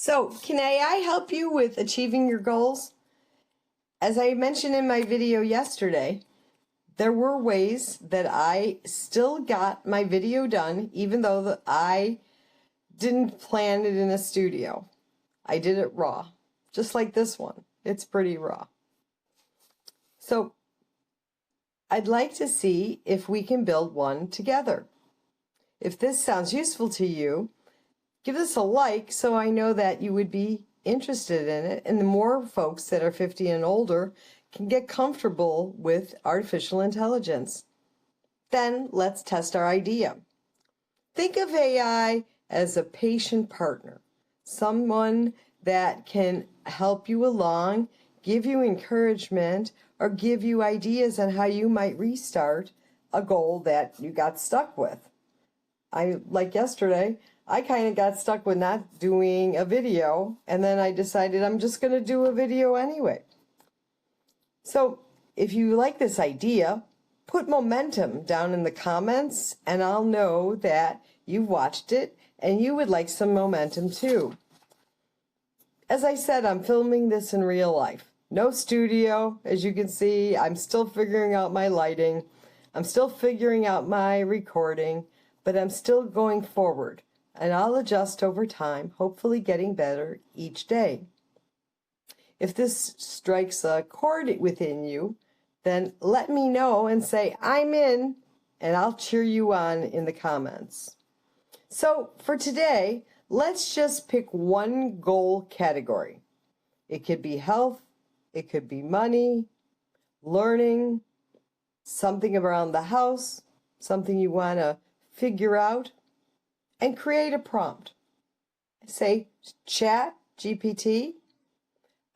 So, can AI help you with achieving your goals? As I mentioned in my video yesterday, there were ways that I still got my video done even though I didn't plan it in a studio. I did it raw, just like this one. It's pretty raw. So, I'd like to see if we can build one together. If this sounds useful to you, give this a like so I know that you would be interested in it, and the more folks that are 50 and older can get comfortable with artificial intelligence. Then let's test our idea. Think of AI as a patient partner, someone that can help you along, give you encouragement, or give you ideas on how you might restart a goal that you got stuck with. Like yesterday, I kind of got stuck with not doing a video, and then I decided I'm just going to do a video anyway. So if you like this idea, put momentum down in the comments, and I'll know that you've watched it and you would like some momentum too. As I said, I'm filming this in real life. No studio, as you can see. I'm still figuring out my lighting. I'm still figuring out my recording, but I'm still going forward. And I'll adjust over time, hopefully getting better each day. If this strikes a chord within you, then let me know and say, I'm in, and I'll cheer you on in the comments. So for today, let's just pick one goal category. It could be health, it could be money, learning, something around the house, something you want to figure out, and create a prompt. Say, Chat GPT,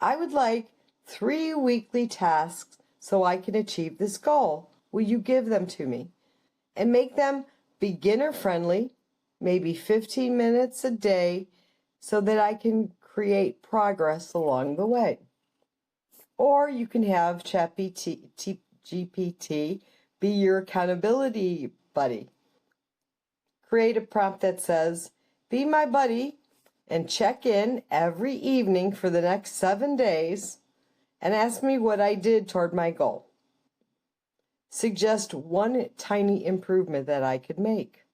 I would like 3 weekly tasks so I can achieve this goal. Will you give them to me? And make them beginner friendly, maybe 15 minutes a day, so that I can create progress along the way. Or you can have GPT be your accountability buddy. Create a prompt that says, be my buddy and check in every evening for the next 7 days and ask me what I did toward my goal. Suggest one tiny improvement that I could make.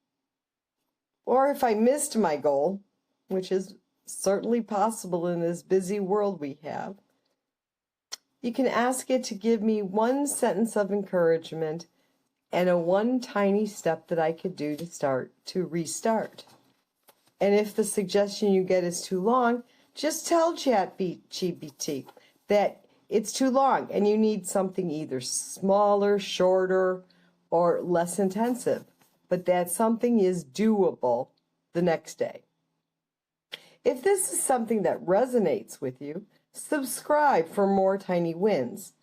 Or if I missed my goal, which is certainly possible in this busy world we have, you can ask it to give me one sentence of encouragement and a one tiny step that I could do to restart. And if the suggestion you get is too long, just tell ChatGPT that it's too long and you need something either smaller, shorter, or less intensive, but that something is doable the next day. If this is something that resonates with you, subscribe for more tiny wins.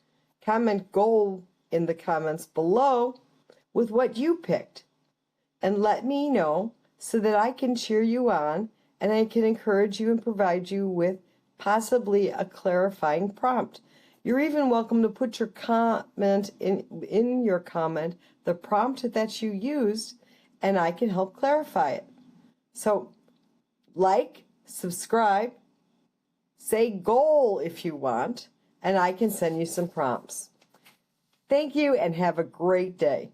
Comment goal in the comments below with what you picked, and let me know so that I can cheer you on and I can encourage you and provide you with possibly a clarifying prompt. You're even welcome to put your comment in your comment, the prompt that you used, and I can help clarify it. So like, subscribe, say goal if you want, and I can send you some prompts. Thank you and have a great day.